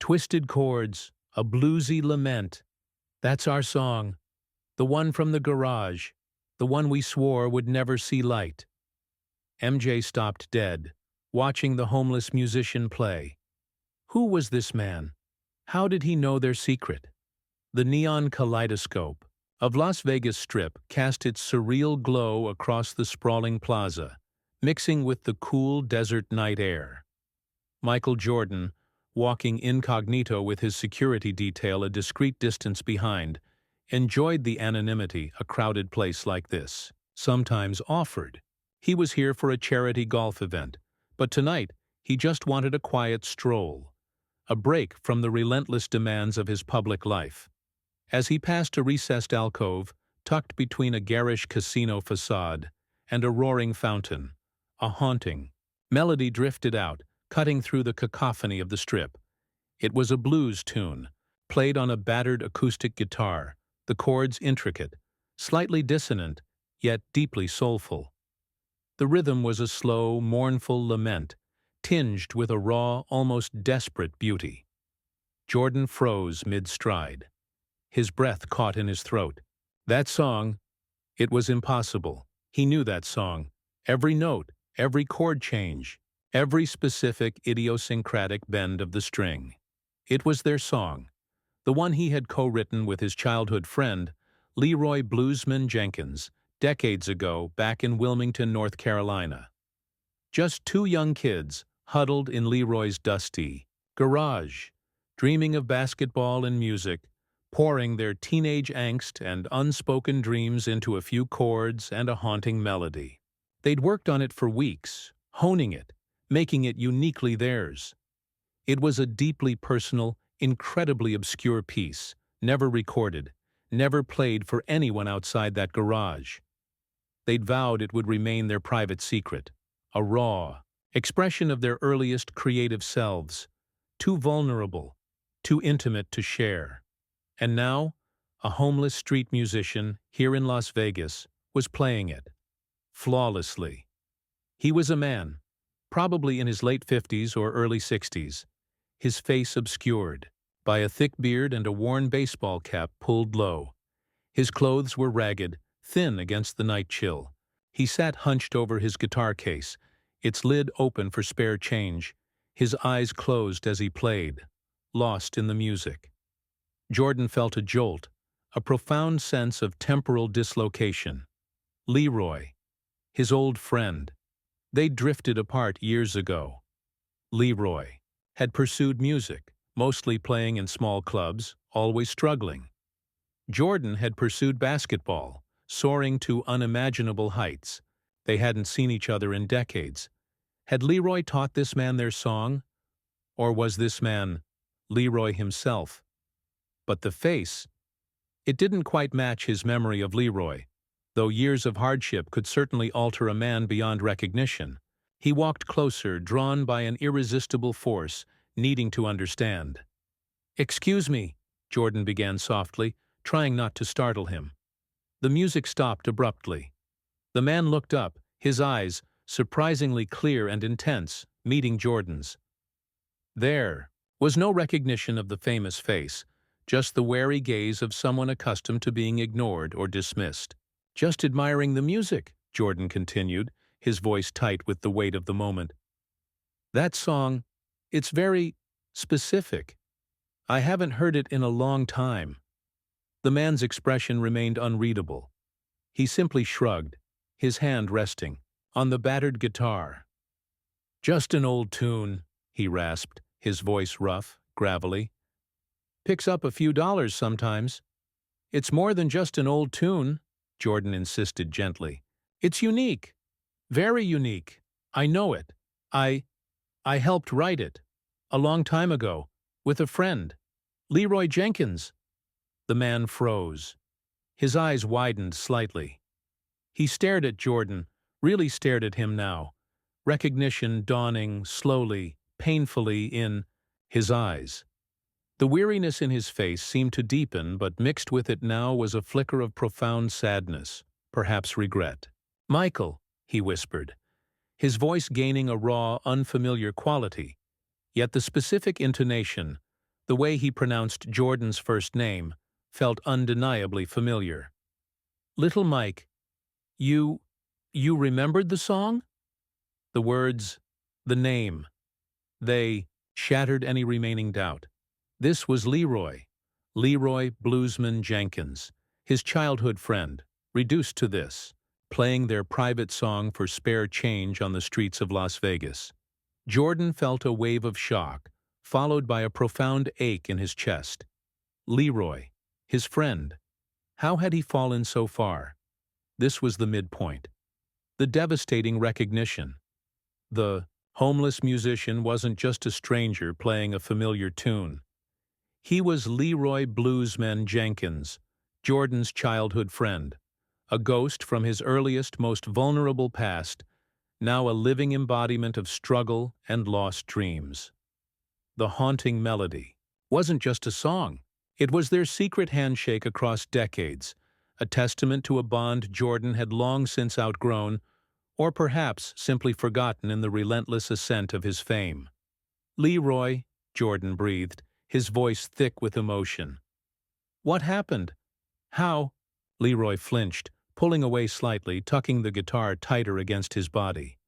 Twisted chords, a bluesy lament. That's our song. The one from the garage. The one we swore would never see light. MJ stopped dead, watching the homeless musician play. Who was this man? How did he know their secret? The neon kaleidoscope of Las Vegas Strip cast its surreal glow across the sprawling plaza, mixing with the cool desert night air. Michael Jordan, walking incognito with his security detail a discreet distance behind, enjoyed the anonymity a crowded place like this sometimes offered. He was here for a charity golf event, but tonight he just wanted a quiet stroll, a break from the relentless demands of his public life. As he passed a recessed alcove, tucked between a garish casino facade and a roaring fountain, a haunting melody drifted out, cutting through the cacophony of the Strip. It was a blues tune, played on a battered acoustic guitar, the chords intricate, slightly dissonant, yet deeply soulful. The rhythm was a slow, mournful lament, tinged with a raw, almost desperate beauty. Jordan froze mid-stride. His breath caught in his throat. That song, it was impossible. He knew that song. Every note, every chord change, every specific idiosyncratic bend of the string. It was their song, the one he had co-written with his childhood friend, Leroy Bluesman Jenkins, decades ago back in Wilmington, North Carolina. Just two young kids, huddled in Leroy's dusty garage, dreaming of basketball and music, pouring their teenage angst and unspoken dreams into a few chords and a haunting melody. They'd worked on it for weeks, honing it, making it uniquely theirs. It was a deeply personal, incredibly obscure piece, never recorded, never played for anyone outside that garage. They'd vowed it would remain their private secret, a raw expression of their earliest creative selves, too vulnerable, too intimate to share. And now, a homeless street musician here in Las Vegas was playing it, flawlessly. He was a man, probably in his late 50s or early 60s, his face obscured by a thick beard and a worn baseball cap pulled low. His clothes were ragged, thin against the night chill. He sat hunched over his guitar case, its lid open for spare change, his eyes closed as he played, lost in the music. Jordan felt a jolt, a profound sense of temporal dislocation. Leroy, his old friend. They'd drifted apart years ago. Leroy had pursued music, mostly playing in small clubs, always struggling. Jordan had pursued basketball, soaring to unimaginable heights. They hadn't seen each other in decades. Had Leroy taught this man their song? Or was this man Leroy himself? But the face, it didn't quite match his memory of Leroy, though years of hardship could certainly alter a man beyond recognition. He walked closer, drawn by an irresistible force, needing to understand. "Excuse me," Jordan began softly, trying not to startle him. The music stopped abruptly. The man looked up, his eyes, surprisingly clear and intense, meeting Jordan's. There was no recognition of the famous face, just the wary gaze of someone accustomed to being ignored or dismissed. "Just admiring the music," Jordan continued, his voice tight with the weight of the moment. "That song, it's very specific. I haven't heard it in a long time." The man's expression remained unreadable. He simply shrugged, his hand resting on the battered guitar. "Just an old tune," he rasped, his voice rough, gravelly. "Picks up a few dollars sometimes." "It's more than just an old tune," Jordan insisted gently. "It's unique. Very unique. I know it. I helped write it. A long time ago. With a friend. Leroy Jenkins." The man froze. His eyes widened slightly. He stared at Jordan, really stared at him now, recognition dawning slowly, painfully in his eyes. The weariness in his face seemed to deepen, but mixed with it now was a flicker of profound sadness, perhaps regret. "Michael," he whispered, his voice gaining a raw, unfamiliar quality, yet the specific intonation, The way he pronounced Jordan's first name felt undeniably familiar. "Little Mike, you remembered the song?" The words, the name, they shattered any remaining doubt. This was Leroy Bluesman Jenkins, his childhood friend, reduced to this, playing their private song for spare change on the streets of Las Vegas. Jordan felt a wave of shock, followed by a profound ache in his chest. Leroy, his friend. How had he fallen so far? This was the midpoint. The devastating recognition. The homeless musician wasn't just a stranger playing a familiar tune. He was Leroy Bluesman Jenkins, Jordan's childhood friend, a ghost from his earliest, most vulnerable past, now a living embodiment of struggle and lost dreams. The haunting melody wasn't just a song. It was their secret handshake across decades, a testament to a bond Jordan had long since outgrown, or perhaps simply forgotten in the relentless ascent of his fame. "Leroy," Jordan breathed, his voice thick with emotion. "What happened? How?" Leroy flinched, pulling away slightly, tucking the guitar tighter against his body.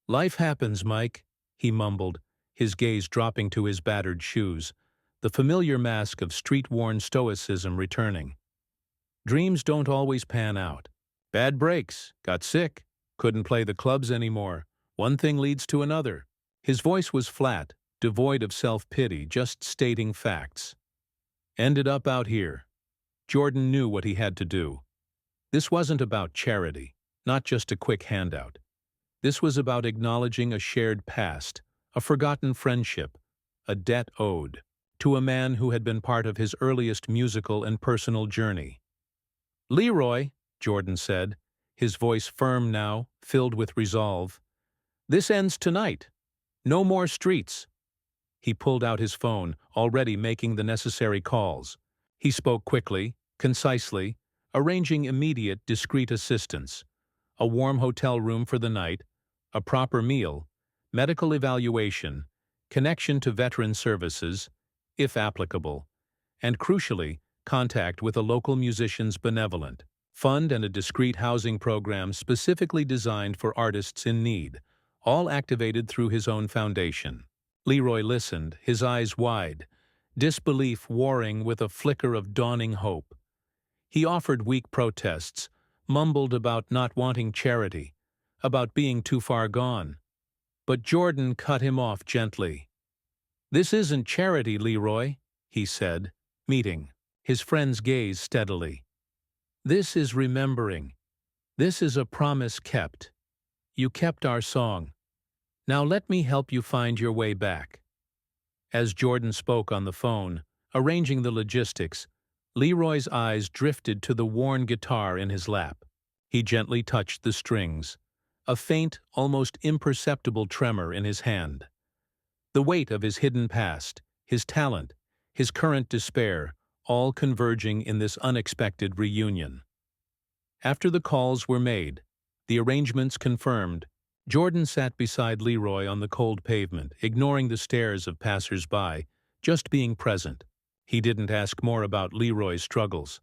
"Life happens, Mike," he mumbled, his gaze dropping to his battered shoes, the familiar mask of street-worn stoicism returning. "Dreams don't always pan out. Bad breaks, got sick, couldn't play the clubs anymore. One thing leads to another." His voice was flat, devoid of self-pity, just stating facts. "Ended up out here." Jordan knew what he had to do. This wasn't about charity, not just a quick handout. This was about acknowledging a shared past, a forgotten friendship, a debt owed, to a man who had been part of his earliest musical and personal journey. "Leroy," Jordan said, his voice firm now, filled with resolve, "this ends tonight. No more streets." He pulled out his phone, already making the necessary calls. He spoke quickly, concisely, arranging immediate, discreet assistance, a warm hotel room for the night, a proper meal, medical evaluation, connection to veteran services, if applicable, and crucially, contact with a local musician's benevolent fund and a discreet housing program specifically designed for artists in need, all activated through his own foundation. Leroy listened, his eyes wide, disbelief warring with a flicker of dawning hope. He offered weak protests, mumbled about not wanting charity, about being too far gone. But Jordan cut him off gently. "This isn't charity, Leroy," he said, meeting his friend's gaze steadily. "This is remembering. This is a promise kept. You kept our song. Now let me help you find your way back." As Jordan spoke on the phone, arranging the logistics, Leroy's eyes drifted to the worn guitar in his lap. He gently touched the strings, a faint, almost imperceptible tremor in his hand. The weight of his hidden past, his talent, his current despair, all converging in this unexpected reunion. After the calls were made, the arrangements confirmed, Jordan sat beside Leroy on the cold pavement, ignoring the stares of passers-by, just being present. He didn't ask more about Leroy's struggles.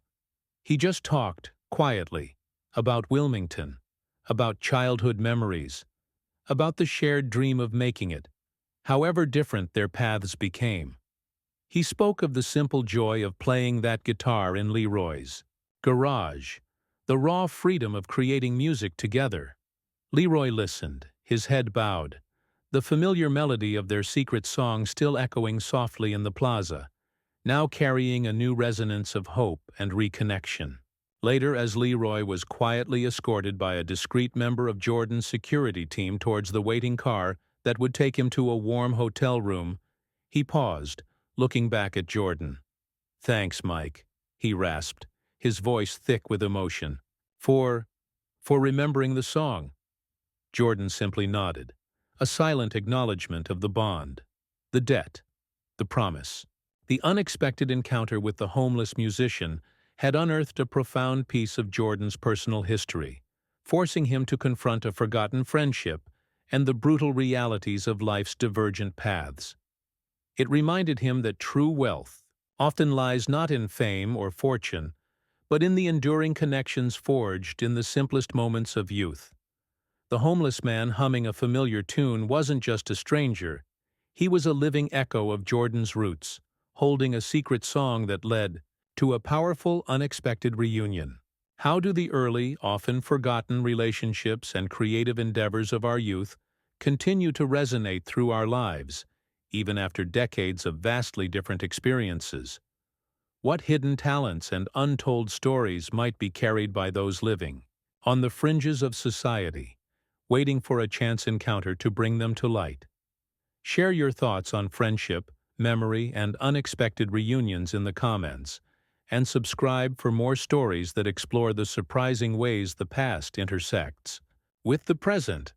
He just talked, quietly, about Wilmington, about childhood memories, about the shared dream of making it, however different their paths became. He spoke of the simple joy of playing that guitar in Leroy's garage, the raw freedom of creating music together. Leroy listened, his head bowed, the familiar melody of their secret song still echoing softly in the plaza, now carrying a new resonance of hope and reconnection. Later, as Leroy was quietly escorted by a discreet member of Jordan's security team towards the waiting car that would take him to a warm hotel room, he paused, looking back at Jordan. "Thanks, Mike," he rasped, his voice thick with emotion. For remembering the song." Jordan simply nodded, a silent acknowledgement of the bond, the debt, the promise. The unexpected encounter with the homeless musician had unearthed a profound piece of Jordan's personal history, forcing him to confront a forgotten friendship and the brutal realities of life's divergent paths. It reminded him that true wealth often lies not in fame or fortune, but in the enduring connections forged in the simplest moments of youth. The homeless man humming a familiar tune wasn't just a stranger. He was a living echo of Jordan's roots, holding a secret song that led to a powerful, unexpected reunion. How do the early, often forgotten relationships and creative endeavors of our youth continue to resonate through our lives, even after decades of vastly different experiences? What hidden talents and untold stories might be carried by those living on the fringes of society, waiting for a chance encounter to bring them to light? Share your thoughts on friendship, memory, and unexpected reunions in the comments, and subscribe for more stories that explore the surprising ways the past intersects with the present.